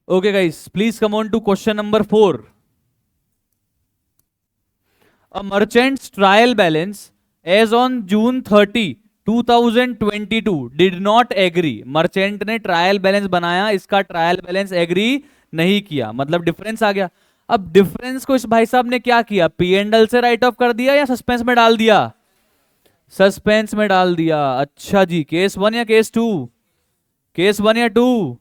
Okay, guys, please come on to question number 4. A merchant's trial balance as on June 30, 2022 did not agree. Merchant ने trial balance बनाया, इसका trial balance agree नहीं किया, मतलब difference आ गया। अब difference को इस भाई साहब ने क्या किया, पी एंड एल से राइट ऑफ कर दिया या सस्पेंस में डाल दिया? सस्पेंस में डाल दिया। अच्छा जी, केस 1 या केस 2? केस 1 या 2?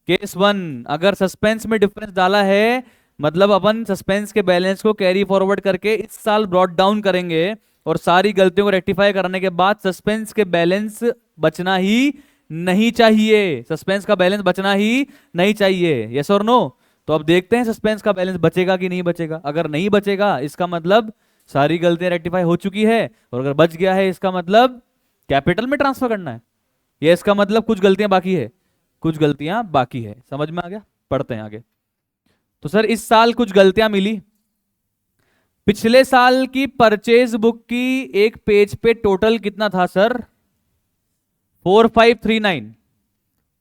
केस 1। अगर सस्पेंस में डिफरेंस डाला है मतलब अपन सस्पेंस के बैलेंस को कैरी फॉरवर्ड करके इस साल ब्रॉट डाउन करेंगे और सारी गलतियों को रेक्टिफाई करने के बाद सस्पेंस के बैलेंस बचना ही नहीं चाहिए। सस्पेंस का बैलेंस बचना ही नहीं चाहिए, यस और नो? तो अब देखते हैं सस्पेंस का बैलेंस बचेगा कि नहीं बचेगा। अगर नहीं बचेगा इसका मतलब सारी गलतियां रेक्टिफाई हो चुकी है, और अगर बच गया है इसका मतलब कैपिटल में ट्रांसफर करना है। ये इसका मतलब कुछ गलतियां बाकी है, कुछ गलतियां बाकी है। समझ में आ गया? पढ़ते हैं आगे। तो सर इस साल कुछ गलतियां मिली। पिछले साल की परचेज बुक की एक पेज पे टोटल कितना था सर? 4539।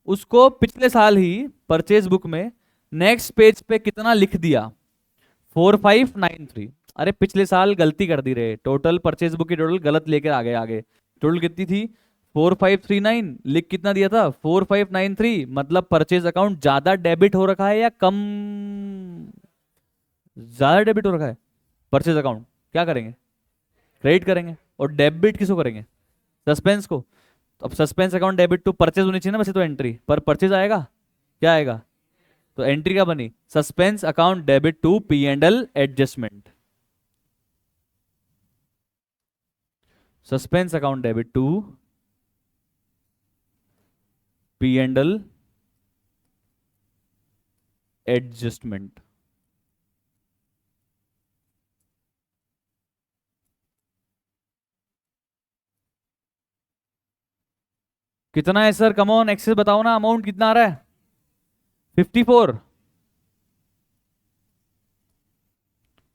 उसको पिछले साल ही परचेज बुक में नेक्स्ट पेज पे कितना लिख दिया? 4593। अरे पिछले साल गलती कर दी रे, टोटल परचेज बुक की टोटल गलत लेकर आ गए आगे। टोटल कितनी थी? 4539, लिख कितना दिया था? 4593। मतलब परचेज अकाउंट ज्यादा डेबिट हो रखा है या कम? ज्यादा डेबिट हो रखा है परचेज अकाउंट। क्या करेंगे? क्रेडिट करेंगे। और डेबिट किसको करेंगे? सस्पेंस को। तो अब suspense account debit to purchase होनी चाहिए ना वैसे तो एंट्री, पर परचेज आएगा, क्या आएगा? तो एंट्री क्या बनी? Suspense account debit to P and L adjustment. Suspense account debit to P and L adjustment. कितना है सर? कम ऑन एक्सेस बताओ ना, अमाउंट कितना आ रहा है? 54।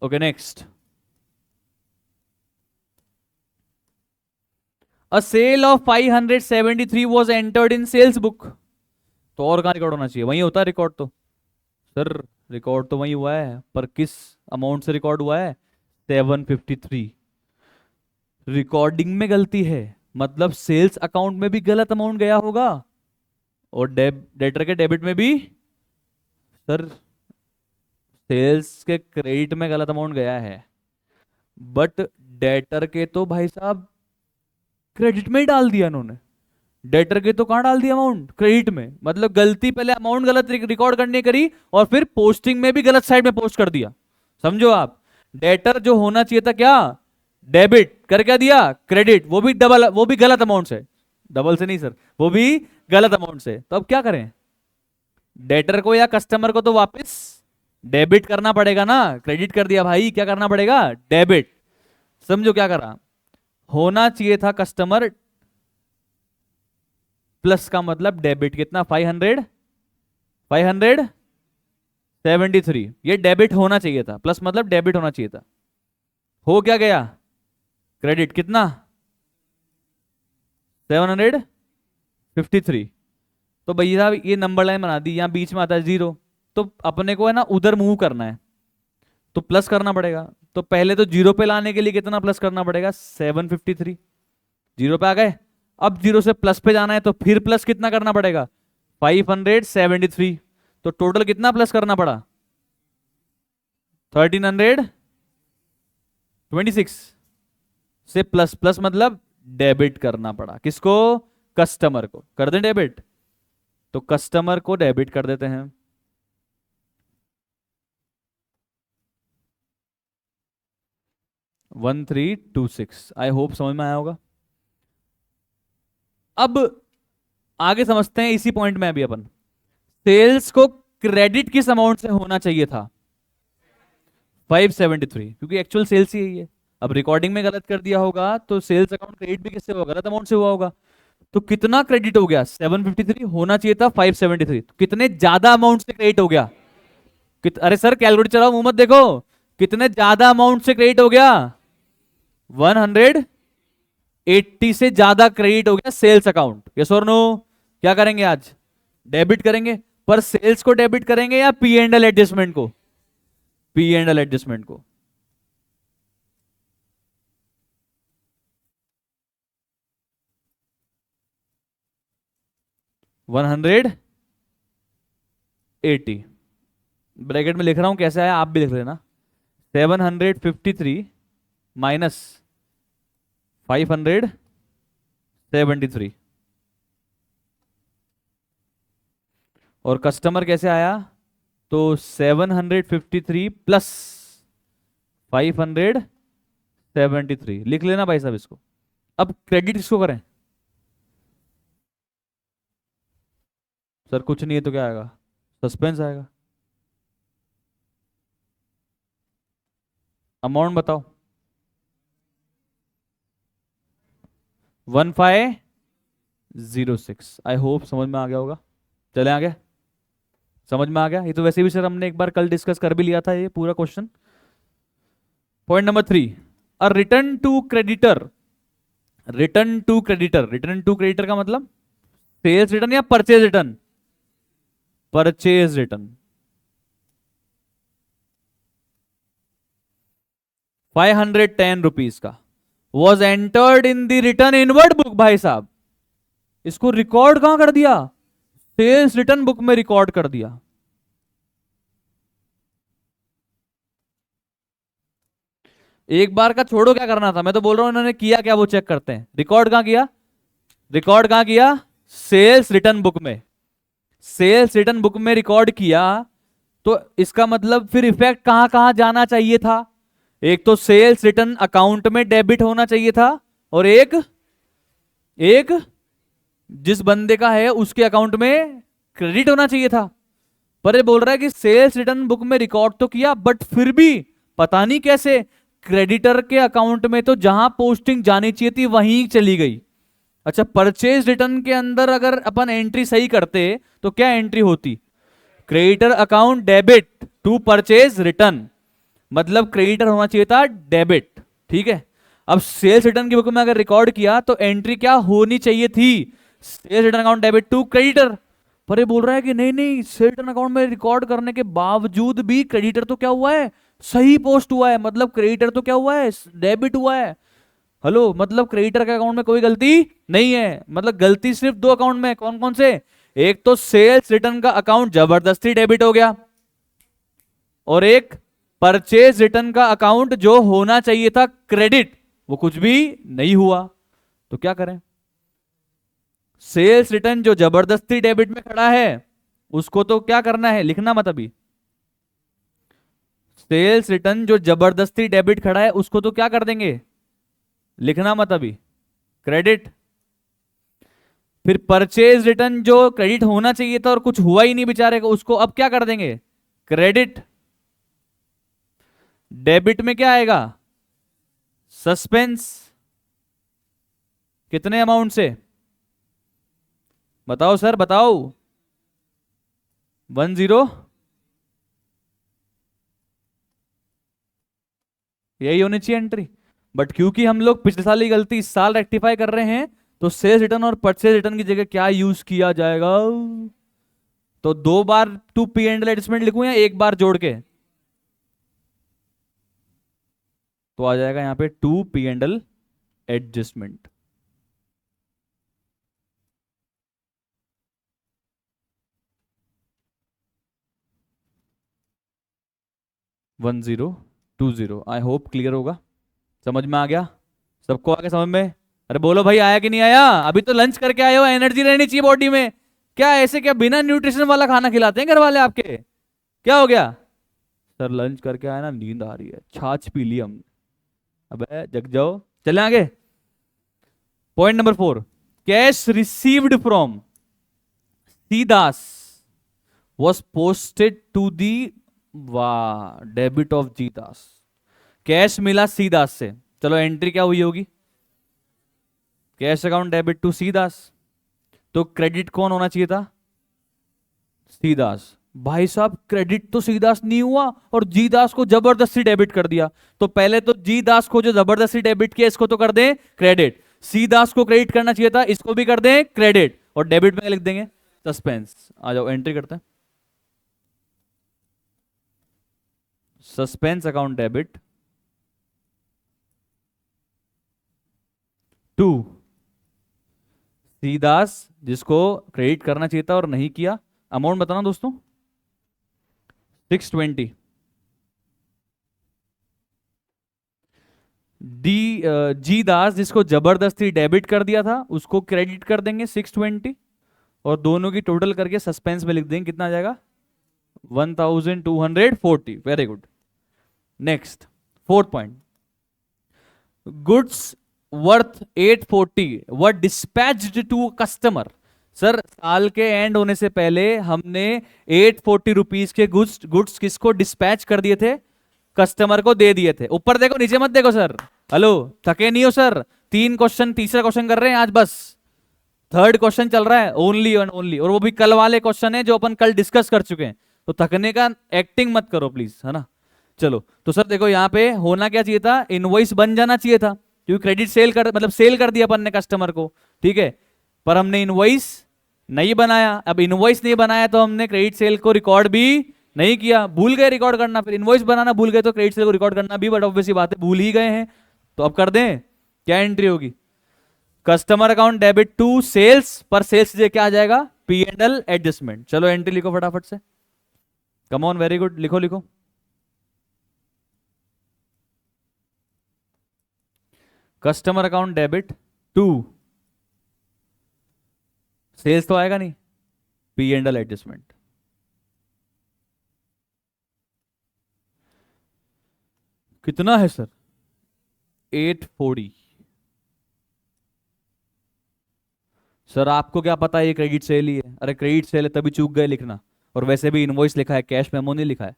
Okay next. A sale of 573 was entered in sales book। तो और कहाँ रिकॉर्ड होना चाहिए? वहीं होता है रिकॉर्ड तो। सर रिकॉर्ड तो वहीं हुआ है, पर किस अमाउंट से रिकॉर्ड हुआ है? 753। रिकॉर्डिंग में गलती है, मतलब सेल्स अकाउंट में भी गलत अमाउंट गया होगा और डेटर के डेबिट में भी। सर सेल्स के क्रेडिट में गलत अमाउंट गया है, बट डेटर के तो भाई साहब क्रेडिट में ही डाल दिया इन्होंने। डेटर के तो कहां डाल दिया अमाउंट? क्रेडिट में। मतलब गलती, पहले अमाउंट गलत रिकॉर्ड करने करी और फिर पोस्टिंग में भी गलत साइड में पोस्ट कर दिया। समझो आप, डेटर जो होना चाहिए था क्या? डेबिट कर क्या दिया? क्रेडिट, वो भी डबल, वो भी गलत अमाउंट से। डबल से नहीं सर, वो भी गलत अमाउंट से। तो अब क्या करें? डेटर को या कस्टमर को तो वापस डेबिट करना पड़ेगा ना। क्रेडिट कर दिया भाई, क्या करना पड़ेगा? डेबिट। समझो क्या करा? होना चाहिए था कस्टमर प्लस का मतलब डेबिट कितना? 500 573। ये डेबिट होना चाहिए था, प्लस मतलब डेबिट होना चाहिए था। हो क्या गया? क्रेडिट कितना? 753। तो भैया साहब ये नंबर लाइन बना दी, यहां बीच में आता है 0, तो अपने को है ना उधर मूव करना है, तो प्लस करना पड़ेगा। तो पहले तो 0 पे लाने के लिए कितना प्लस करना पड़ेगा? 753। 0 पे आ गए। अब 0 से प्लस पे जाना है तो फिर प्लस कितना करना पड़ेगा? 573। तो टोटल कितना प्लस करना पड़ा? 1326 से प्लस प्लस मतलब डेबिट करना पड़ा। किसको? कस्टमर को। कर दें डेबिट? तो कस्टमर को डेबिट कर देते हैं। वन 1326। आई होप समझ में आया होगा। अब आगे समझते हैं इसी पॉइंट में। अभी अपन सेल्स को क्रेडिट किस अमाउंट से होना चाहिए था? 573, क्योंकि एक्चुअल सेल्स ही यही है। अब रिकॉर्डिंग में गलत कर दिया होगा तो सेल्स अकाउंट क्रेडिट भी किससे हुआ? गलत अमाउंट से हुआ होगा। तो कितना क्रेडिट हो गया? 753। होना चाहिए था 573। तो कितने ज्यादा अमाउंट से क्रेडिट हो गया? अरे सर कैलकुलेटर चलाओ, मुंह मत देखो। कितने ज्यादा अमाउंट से क्रेडिट हो गया? 180 से ज्यादा क्रेडिट हो गया सेल्स अकाउंट। यस और नो? क्या करेंगे आज? डेबिट करेंगे। पर सेल्स को डेबिट करेंगे या पी एंड एल एडजस्टमेंट को? पी एंड एल एडजस्टमेंट को। वन 180 ब्रैकेट में लिख रहा हूं, कैसे आया आप भी लिख लेना। 753 माइनस 573 और कस्टमर कैसे आया? तो 753 प्लस 573 लिख लेना भाई साहब इसको। अब क्रेडिट किसको करें? सर कुछ नहीं है तो क्या आएगा? सस्पेंस आएगा। अमाउंट बताओ। 1506। आई होप समझ में आ गया होगा। चले आगे। समझ में आ गया? ये तो वैसे भी सर हमने एक बार कल डिस्कस कर भी लिया था ये पूरा question. Point number 3, a return to creditor. Return to creditor, return to creditor का मतलब सेल्स रिटर्न या purchase return? Purchase return. 510 rupees का was entered in the return inward book. भाई साहब इसको रिकॉर्ड कहां कर दिया? सेल्स रिटर्न बुक में रिकॉर्ड कर दिया। एक बार का छोड़ो, क्या करना था, मैं तो बोल रहा हूं इन्होंने किया क्या वो चेक करते हैं। रिकॉर्ड कहां किया? रिकॉर्ड कहां किया? सेल्स रिटर्न बुक में। सेल्स रिटर्न बुक में रिकॉर्ड किया तो इसका मतलब फिर इफेक्ट कहां कहां जाना चाहिए था? एक तो सेल्स रिटर्न अकाउंट में डेबिट होना चाहिए था और एक जिस बंदे का है उसके अकाउंट में क्रेडिट होना चाहिए था। पर ये बोल रहा है कि सेल्स रिटर्न बुक में रिकॉर्ड तो किया बट फिर भी पता नहीं कैसे क्रेडिटर के अकाउंट में तो जहां पोस्टिंग जानी चाहिए थी वहीं चली गई। अच्छा, परचेज रिटर्न के अंदर अगर अपन एंट्री सही करते तो क्या एंट्री होती? Creditor account debit to purchase return, मतलब क्रेडिटर होना चाहिए था डेबिट। ठीक है, अब सेल्स रिटर्न की बुक में अगर रिकॉर्ड किया तो एंट्री क्या होनी चाहिए थी? Sales return account debit to creditor. पर ये बोल रहा है कि नहीं नहीं, सेल्स रिटर्न अकाउंट में रिकॉर्ड करने के बावजूद भी क्रेडिटर तो क्या हुआ है? सही पोस्ट हुआ है, मतलब क्रेडिटर तो क्या हुआ है? डेबिट हुआ है। हेलो, मतलब क्रेडिटर के अकाउंट में कोई गलती नहीं है, मतलब गलती सिर्फ दो अकाउंट में। कौन कौन से? एक तो सेल्स रिटर्न का अकाउंट जबरदस्ती डेबिट हो गया और एक परचेज रिटर्न का अकाउंट जो होना चाहिए था क्रेडिट, वो कुछ भी नहीं हुआ। तो क्या करें? सेल्स रिटर्न जो जबरदस्ती डेबिट में खड़ा है उसको तो क्या करना है, लिखना मत अभी। सेल्स रिटर्न जो जबरदस्ती डेबिट खड़ा है उसको तो क्या कर देंगे, लिखना मत अभी, क्रेडिट। फिर परचेज रिटर्न जो क्रेडिट होना चाहिए था और कुछ हुआ ही नहीं बेचारे को, उसको अब क्या कर देंगे, क्रेडिट। डेबिट में क्या आएगा, सस्पेंस। कितने अमाउंट से बताओ सर, बताओ। 10, यही होनी चाहिए एंट्री। बट क्योंकि हम लोग पिछले साल ही गलती इस साल रेक्टिफाई कर रहे हैं, तो सेल्स रिटर्न और परचेज रिटर्न की जगह क्या यूज किया जाएगा? तो दो बार to P and L adjustment लिखूं या एक बार जोड़ के? तो आ जाएगा यहां पे to P and L adjustment. One 1020। I hope clear होगा, समझ में आ गया सबको? आगे समझ में? अरे बोलो भाई, आया कि नहीं आया? अभी तो लंच करके आए हो, एनर्जी रहनी चाहिए बॉडी में। क्या ऐसे, क्या बिना न्यूट्रिशन वाला खाना खिलाते हैं घर वाले आपके? क्या हो गया? सर लंच करके आया ना, नींद आ रही है, छाछ पी ली हमने। अबे जग जाओ, चले आगे। Point number 4, cash received from C Das was posted to the वाह debit of G Das. Cash मिला सी दास से, चलो एंट्री क्या हुई होगी, cash account debit to C Das. तो क्रेडिट कौन होना चाहिए था, सी दास। भाई साहब क्रेडिट तो सी दास नहीं हुआ और जी दास को जबरदस्ती डेबिट कर दिया। तो पहले तो जी दास को जो जबरदस्ती डेबिट किया इसको तो कर दें क्रेडिट, सी दास को क्रेडिट करना चाहिए था, इसको भी कर दें क्रेडिट, और डेबिट में लिख देंगे सस्पेंस। आ जाओ एंट्री करते हैं। सस्पेंस अकाउंट डेबिट टू सीदास, जिसको क्रेडिट करना चाहिए था और नहीं किया। अमाउंट बताना दोस्तों, 620। डी जी दास, जिसको जबरदस्ती डेबिट कर दिया था, उसको क्रेडिट कर देंगे 620, और दोनों की टोटल करके सस्पेंस में लिख देंगे, कितना आ जाएगा 1240। Very good. Next, fourth point, goods worth 840 were dispatched to customer. Sir साल के एंड होने से पहले हमने 840 रुपीज के गुड्स किसको डिस्पैच कर दिए थे? कस्टमर को दे दिए थे। ऊपर देखो नीचे मत देखो सर। हेलो, थके नहीं हो सर? 3 क्वेश्चन, तीसरा क्वेश्चन कर रहे हैं आज, बस 3rd क्वेश्चन चल रहा है ओनली एंड ओनली, और वो भी कल वाले क्वेश्चन है जो अपन कल डिस्कस कर चुके हैं। तो थकने का एक्टिंग मत करो प्लीज, है ना। चलो तो सर देखो यहाँ पे होना क्या चाहिए था, इनवॉइस बन जाना चाहिए था, क्योंकि क्रेडिट सेल कर मतलब सेल कर दिया अपन ने कस्टमर को, ठीक है, पर हमने इनवॉइस नहीं बनाया। अब इनवॉइस नहीं बनाया तो हमने क्रेडिट सेल को रिकॉर्ड भी नहीं किया, भूल गए रिकॉर्ड करना, फिर इनवॉइस बनाना भूल गए तो क्रेडिट सेल को रिकॉर्ड करना भी, बट ऑब्वियसली बात है भूल ही गए हैं। तो अब कर दें, क्या एंट्री होगी? Customer account debit to sales, पर सेल्स से क्या आ जाएगा? P&L adjustment. चलो एंट्री लिखो फटाफट से, कम ऑन, वेरी गुड, लिखो लिखो। Customer account debit to sales तो आएगा नहीं, P&L एडजस्टमेंट। कितना है सर? 840। सर आपको क्या पता है ये क्रेडिट सेल ही है? अरे क्रेडिट सेल है तभी चूक गए लिखना, और वैसे भी इनवॉइस लिखा है, कैश मेमो नहीं लिखा है।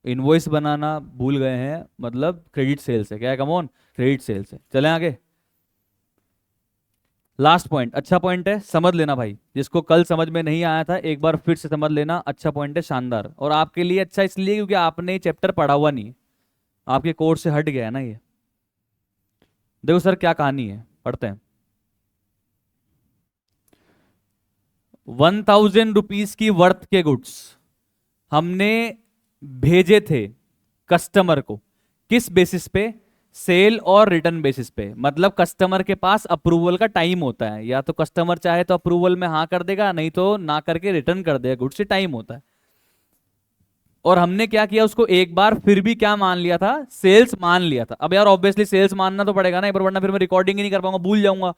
इनवॉइस बनाना भूल गए हैं, मतलब क्रेडिट सेल से, क्या है, कम ऑन, क्रेडिट सेल से। चलें आगे। लास्ट पॉइंट, अच्छा पॉइंट है, समझ लेना भाई, जिसको कल समझ में नहीं आया था एक बार फिर से समझ लेना। अच्छा पॉइंट है, शानदार, और आपके लिए अच्छा इसलिए क्योंकि आपने चैप्टर पढ़ा हुआ नहीं, आपके कोर्स से हट गया है ना ये। देखो सर क्या कहानी है, पढ़ते हैं। 1000 रुपीज की वर्थ के गुड्स हमने भेजे थे कस्टमर को, किस बेसिस पे? सेल और रिटर्न बेसिस पे। मतलब कस्टमर के पास अप्रूवल का टाइम होता है, या तो कस्टमर चाहे तो अप्रूवल में हाँ कर देगा, नहीं तो ना करके रिटर्न कर देगा, गुड्स से टाइम होता है। और हमने क्या किया, उसको एक बार फिर भी क्या मान लिया था? सेल्स मान लिया था। अब यार ऑब्वियसली सेल्स मानना तो पड़ेगा ना एक बार, वरना फिर मैं रिकॉर्डिंग ही नहीं कर पाऊंगा, भूल जाऊंगा।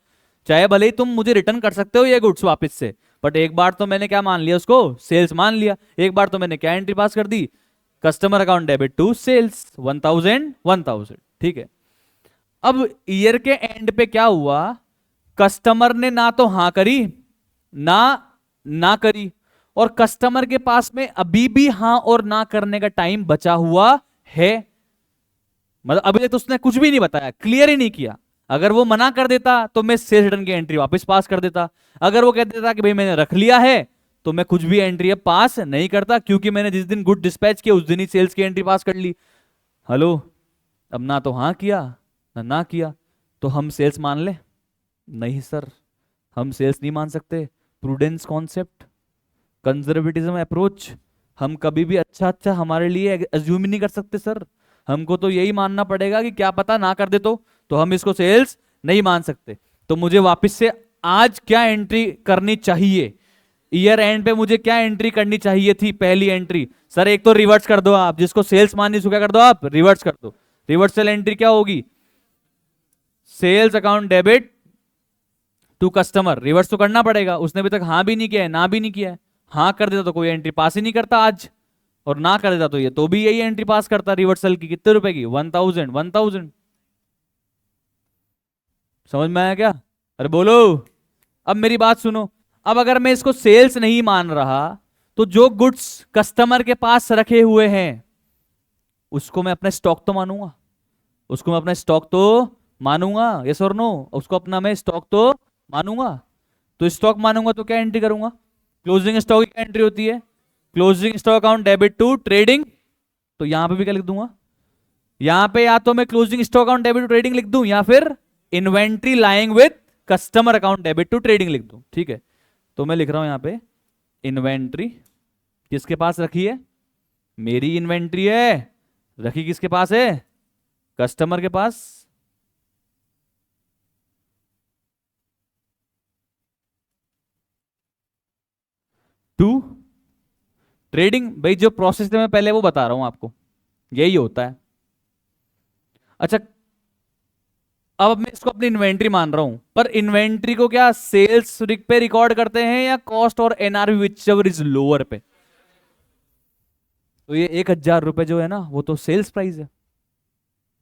चाहे भले ही तुम मुझे रिटर्न कर सकते हो ये गुड्स वापस से, बट एक बार तो मैंने क्या मान लिया, उसको सेल्स मान लिया। एक बार तो मैंने क्या एंट्री पास कर दी, customer account debit to sales 1000, ठीक है। अब ईयर के एंड पे क्या हुआ, कस्टमर ने ना तो हां करी ना ना करी, और कस्टमर के पास में अभी भी हां और ना करने का टाइम बचा हुआ है। मतलब अभी तक तो उसने कुछ भी नहीं बताया, क्लियर ही नहीं किया। अगर वो मना कर देता तो मैं सेल्स रिटर्न की एंट्री वापस पास कर देता। अगर वो कह देता कि भाई मैंने रख लिया है, तो मैं कुछ भी एंट्री अब पास नहीं करता, क्योंकि मैंने जिस दिन गुड डिस्पैच किया उस दिन ही सेल्स की एंट्री पास कर ली। हेलो, अब ना तो हां किया ना किया, तो हम सेल्स मान ले? नहीं सर, हम सेल्स नहीं मान सकते। प्रूडेंस कॉन्सेप्ट, कंजर्वेटिज्म अप्रोच, हम कभी भी अच्छा अच्छा हमारे लिए अज्यूम नहीं कर सकते सर। हमको तो यही मानना पड़ेगा कि क्या पता ना कर दे तो हम इसको सेल्स नहीं मान सकते। तो मुझे वापस से आज क्या एंट्री करनी चाहिए, ईयर एंड पे मुझे क्या एंट्री करनी चाहिए थी? पहली एंट्री सर एक तो रिवर्स कर दो आप, जिसको सेल्स माननी उसको क्या कर दो आप, रिवर्स कर दो। रिवर्सल एंट्री क्या होगी? Sales account debit to customer, reverse तो करना पड़ेगा। उसने अभी तक हाँ भी नहीं किया है ना भी नहीं किया है। हाँ कर देता तो कोई एंट्री पास ही नहीं करता आज, और ना कर देता तो ये तो भी यही एंट्री पास करता रिवर्सल की। कितने रुपए की? 1000। समझ में आया क्या? अरे बोलो, अब मेरी बात सुनो। अब अगर मैं इसको सेल्स नहीं मान रहा, तो जो गुड्स कस्टमर के पास रखे हुए हैं उसको मैं अपना स्टॉक तो मानूंगा, उसको मैं अपना स्टॉक तो मानूंगा, यस और नो? उसको अपना मैं स्टॉक तो मानूंगा। तो स्टॉक मानूंगा तो क्या एंट्री करूंगा? क्लोजिंग स्टॉक की एंट्री होती है closing stock account debit to trading. तो यहां पे भी क्या लिख दूंगा? यहां पे या तो मैं closing stock account debit to trading लिख दूं, या फिर inventory lying with customer account debit to trading लिख दूं, ठीक है। तो मैं लिख रहा हूं यहां पे इन्वेंट्री किसके पास रखी है? मेरी इन्वेंट्री है, रखी किसके पास है? कस्टमर के पास। टू ट्रेडिंग, भाई जो प्रोसेस है मैं पहले वो बता रहा हूं आपको, यही होता है। अच्छा, अब मैं इसको अपनी इन्वेंट्री मान रहा हूं, पर इन्वेंट्री को क्या सेल्स पे रिकॉर्ड करते हैं या कॉस्ट और NRV which ever is lower पे? तो ये 1,000 रुपए जो है ना वो तो सेल्स प्राइस है,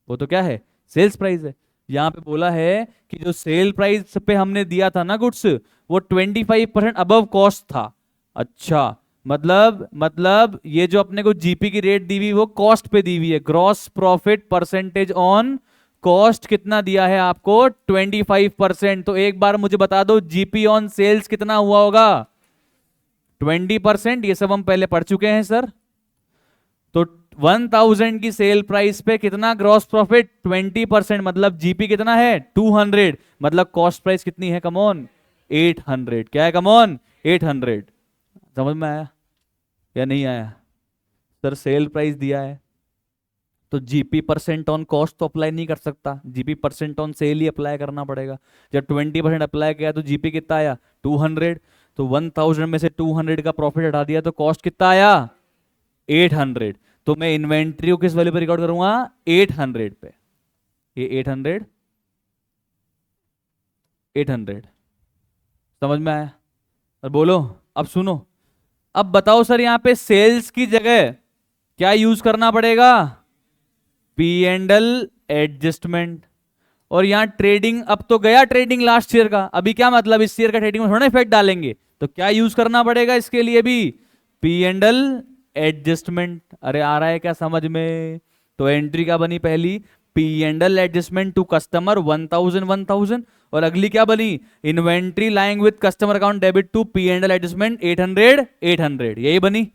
वो तो क्या है? सेल्स प्राइस है। यहाँ पे बोला है कि जो सेल प्राइस पे हमने दिया था ना गुड्स, वो 25% अबव कॉस्ट था। अच्छा, मतलब ये जो अपने को जीपी की रेट दी हुई वो कॉस्ट पे दी हुई है। Gross profit percentage on cost कितना दिया है आपको? 25%। तो एक बार मुझे बता दो जीपी ऑन सेल्स कितना हुआ होगा? 20%। ये सब हम पहले पढ़ चुके हैं सर। तो 1000 की सेल प्राइस पे कितना ग्रॉस प्रॉफिट? 20%। मतलब जीपी कितना है? 200। मतलब कॉस्ट प्राइस कितनी है? कमॉन 800। क्या है कमॉन? 800। समझ में आया या नहीं आया? सर सेल प्राइस दिया है तो जीपी परसेंट ऑन कॉस्ट तो अप्लाई नहीं कर सकता, GP percent on sale he apply करना पड़ेगा। जब 20% अप्लाई किया तो जीपी कितना आया? 200। तो 1000 में से 200 का प्रॉफिट हटा दिया तो कॉस्ट कितना आया? 800। तो मैं इन्वेंट्री को किस वैल्यू पे रिकॉर्ड करूंगा? 800 पे। ये 800, 800। समझ में आया? और बोलो, अब सुनो, अब बताओ सर यहाँ पे सेल्स की जगह क्या यूज करना पड़ेगा? P and L adjustment. और यहाँ ट्रेडिंग, अब तो गया ट्रेडिंग लास्ट ईयर का, अभी क्या मतलब इस ईयर का ट्रेडिंग में थोड़ा इफेक्ट डालेंगे, तो क्या यूज करना पड़ेगा इसके लिए भी? P and L adjustment. अरे आ रहा है क्या समझ में? तो एंट्री क्या बनी पहली? P and L adjustment to customer 1000। और अगली क्या बनी? Inventory lying with customer account debit to P and L adjustment 800। यही बनी।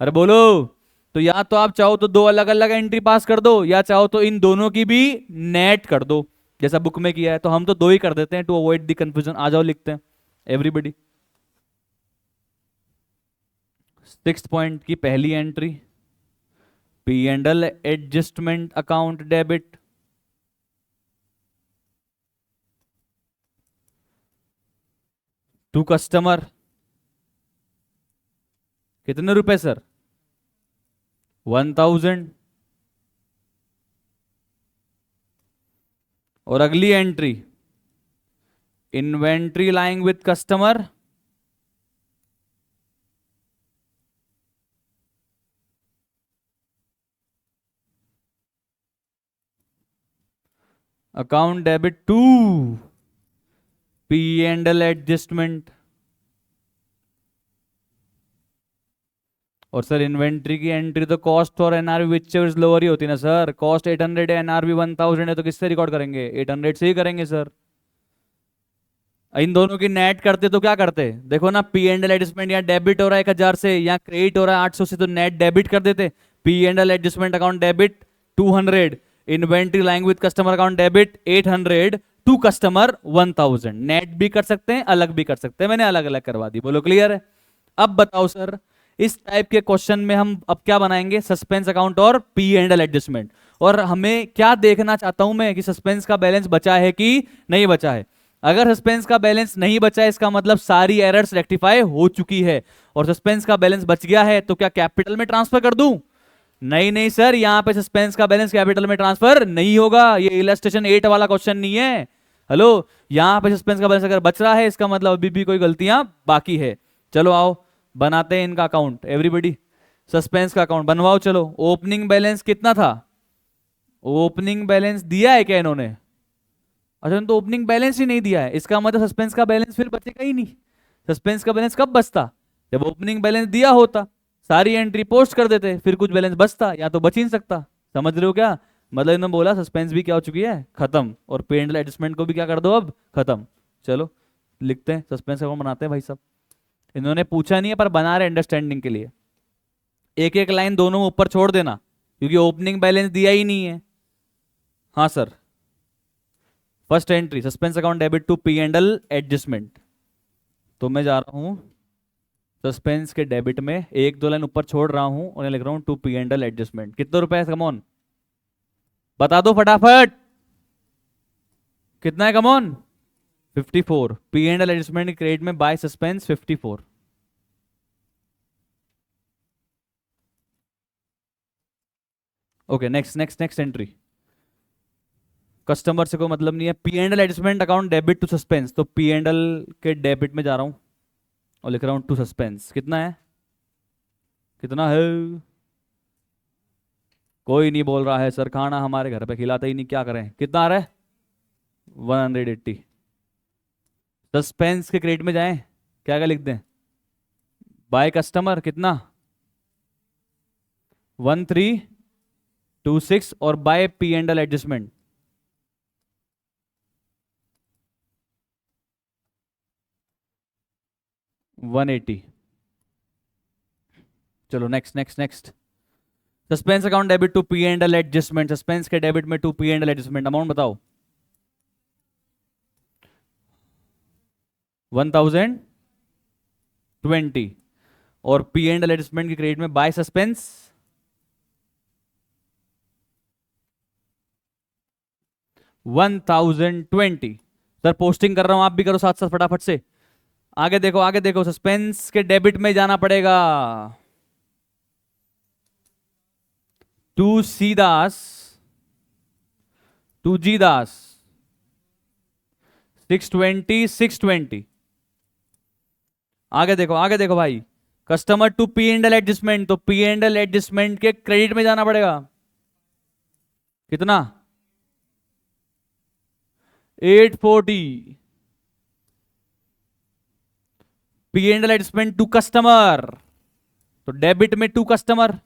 अरे बोलो। तो या तो आप चाहो तो दो अलग अलग एंट्री पास कर दो, या चाहो तो इन दोनों की भी नेट कर दो जैसा बुक में किया है। तो हम तो दो ही कर देते हैं टू अवॉइड द कंफ्यूजन। आ जाओ लिखते हैं एवरीबडी। 6 पॉइंट की पहली entry, P and L adjustment account debit to customer. कितने रुपए सर? 1000। और अगली entry inventory lying with customer account debit to P and L adjustment. और सर इन्वेंट्री की एंट्री तो कॉस्ट और एनआरवी विच इज लोअर ही होती है ना सर। कॉस्ट 800 है, एनआरवी 1000 है, तो किससे रिकॉर्ड करेंगे? 800 से ही करेंगे सर। इन दोनों की नेट करते तो क्या करते? देखो ना, पी एंड एल एडजस्टमेंट यहाँ डेबिट हो रहा है 1000 से, यहाँ क्रेडिट हो रहा है 800 से, तो नेट डेबिट कर देते। P and L adjustment account debit 200, inventory lying with customer account debit 800 to customer 1000। Net भी कर सकते हैं, अलग भी कर सकते हैं, मैंने अलग अलग करवा दी। बोलो क्लियर है? अब बताओ सर, इस टाइप के क्वेश्चन में हम अब क्या बनाएंगे? सस्पेंस अकाउंट और पी एंड एल एडजस्टमेंट। और हमें क्या देखना चाहता हूं मैं कि सस्पेंस का बैलेंस बचा है कि नहीं बचा है। अगर सस्पेंस का बैलेंस नहीं बचा है इसका मतलब सारी एरर्स रेक्टिफाई हो चुकी है। और सस्पेंस का बैलेंस बच गया है तो क्या कैपिटल में ट्रांसफर कर दूं? नहीं नहीं सर, यहां पे सस्पेंस का बैलेंस कैपिटल में ट्रांसफर नहीं होगा। ये इलस्ट्रेशन 8 वाला क्वेश्चन नहीं है। हेलो, यहां पे सस्पेंस का बैलेंस अगर बच रहा है इसका मतलब अभी भी कोई गलतियां बाकी है। चलो आओ बनाते हैं इनका अकाउंट एवरीबॉडी। सस्पेंस का अकाउंट बनवाओ। चलो, ओपनिंग बैलेंस कितना था? ओपनिंग बैलेंस दिया है क्या इन्होंने? अच्छा, तो ओपनिंग बैलेंस ही नहीं दिया है, इसका मतलब सस्पेंस का बैलेंस फिर बचेगा ही नहीं। सस्पेंस का बैलेंस कब बचता? जब ओपनिंग बैलेंस दिया होता, सारी एंट्री पोस्ट कर देते, फिर कुछ बैलेंस बचता, या तो बच ही नहीं सकता। समझ रहे हो क्या? मतलब इन्होंने बोला सस्पेंस भी क्या हो चुकी है? खत्म। और पे एंड एडजस्टमेंट को भी क्या कर दो अब? खत्म। चलो लिखते हैं, सस्पेंस अकाउंट बनाते हैं भाई साहब। इन्होंने पूछा नहीं है पर बना रहे अंडरस्टैंडिंग के लिए। एक एक लाइन दोनों ऊपर छोड़ देना क्योंकि ओपनिंग बैलेंस दिया ही नहीं है। हाँ sir, first entry suspense account debit to P and L adjustment. तो मैं जा रहा हूं सस्पेंस के डेबिट में, एक दो लाइन ऊपर छोड़ रहा हूं, उन्हें लिख रहा हूं to P and L adjustment. कितने रुपए है? कम ऑन बता दो फटाफट, कितना है come on? 54। P and L adjustment credit में by suspense 54। Okay, next next next entry. Customer से कोई मतलब नहीं है, P and L adjustment account debit to suspense, तो पी एंड एल के डेबिट में जा रहा हूं और लिख रहा हूं टू सस्पेंस। कितना है? कितना है? कोई नहीं बोल रहा है सर, खाना हमारे घर पे खिलाते ही नहीं, क्या करें? कितना आ रहा है? 180। सस्पेंस के क्रेडिट में जाएं, क्या क्या लिख दें? बाय कस्टमर कितना? 1326 और by P and L adjustment 180। चलो next next next. Suspense account debit to P and L adjustment, suspense के डेबिट में to P and L adjustment, amount बताओ। 1020 और पी एंड एल एडजस्टमेंट की क्रेडिट में by suspense 1020। Sir posting कर रहा हूं, आप भी करो साथ साथ फटाफट से। आगे देखो आगे देखो, सस्पेंस के डेबिट में जाना पड़ेगा। To C Das, to G Das 620। आगे देखो भाई, customer to P and L adjustment, तो पी एंड एल एडजस्टमेंट के क्रेडिट में जाना पड़ेगा। कितना? 840। P and L adjustment to customer, तो डेबिट में टू कस्टमर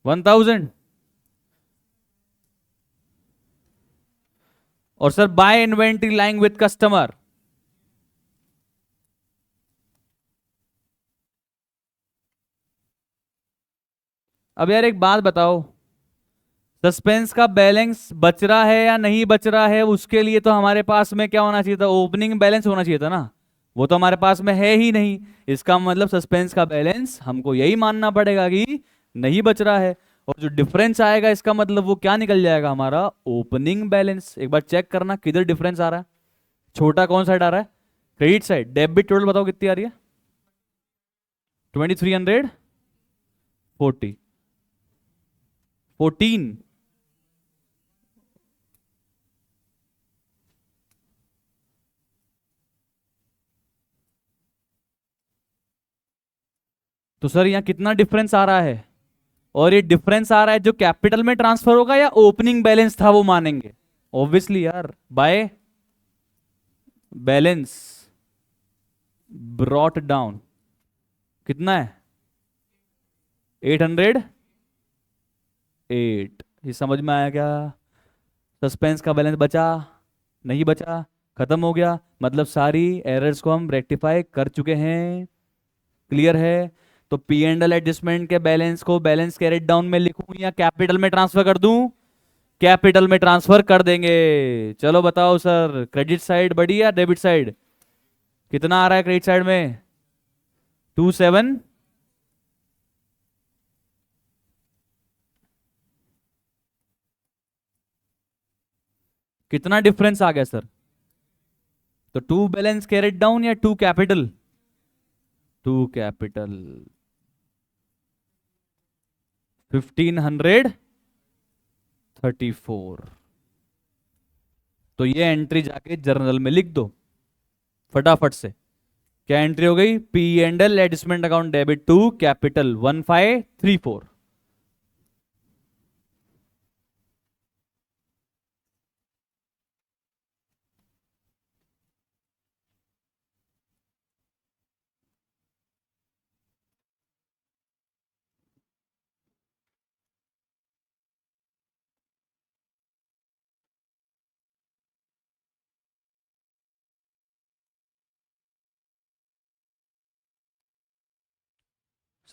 1000। और sir by inventory lying with customer, अब यार एक बात बताओ, सस्पेंस का बैलेंस बच रहा है या नहीं बच रहा है, उसके लिए तो हमारे पास में क्या होना चाहिए था? ओपनिंग बैलेंस होना चाहिए था ना, वो तो हमारे पास में है ही नहीं। इसका मतलब सस्पेंस का बैलेंस हमको यही मानना पड़ेगा कि नहीं बच रहा है, और जो डिफरेंस आएगा इसका मतलब वो क्या निकल जाएगा? हमारा ओपनिंग बैलेंस। एक बार चेक करना किधर डिफरेंस आ रहा है, छोटा कौन साइड आ रहा है? Credit side. डेबिट टोटल बताओ कितनी आ रही है? 2340 14। तो सर यहां कितना डिफरेंस आ रहा है? और ये डिफरेंस आ रहा है जो कैपिटल में ट्रांसफर होगा या ओपनिंग बैलेंस था वो मानेंगे? ऑब्वियसली यार, बाय बैलेंस ब्रॉट डाउन। कितना है? 808। ये समझ में आया क्या? सस्पेंस का बैलेंस बचा नहीं बचा, खत्म हो गया, मतलब सारी एरर्स को हम रेक्टिफाई कर चुके हैं। क्लियर है? तो पी एंड एल एडजस्टमेंट के बैलेंस को बैलेंस कैरेट डाउन में लिखूं या कैपिटल में ट्रांसफर कर दूं? कैपिटल में ट्रांसफर कर देंगे। चलो बताओ सर, क्रेडिट साइड बढ़ी या डेबिट साइड? कितना आ रहा है क्रेडिट साइड में? 27। कितना डिफरेंस आ गया सर? तो टू बैलेंस कैरेट डाउन या टू कैपिटल? To capital 1534। तो ये एंट्री जाके जर्नल में लिख दो फटाफट से। क्या एंट्री हो गई? P and L adjustment account debit to capital 1534।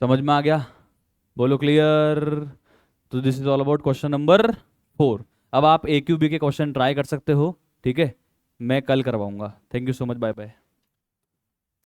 समझ में आ गया? बोलो क्लियर। तो this is all about question number 4। अब आप AQB के क्वेश्चन ट्राई कर सकते हो, ठीक है? मैं कल करवाऊंगा। Thank you so much, bye bye.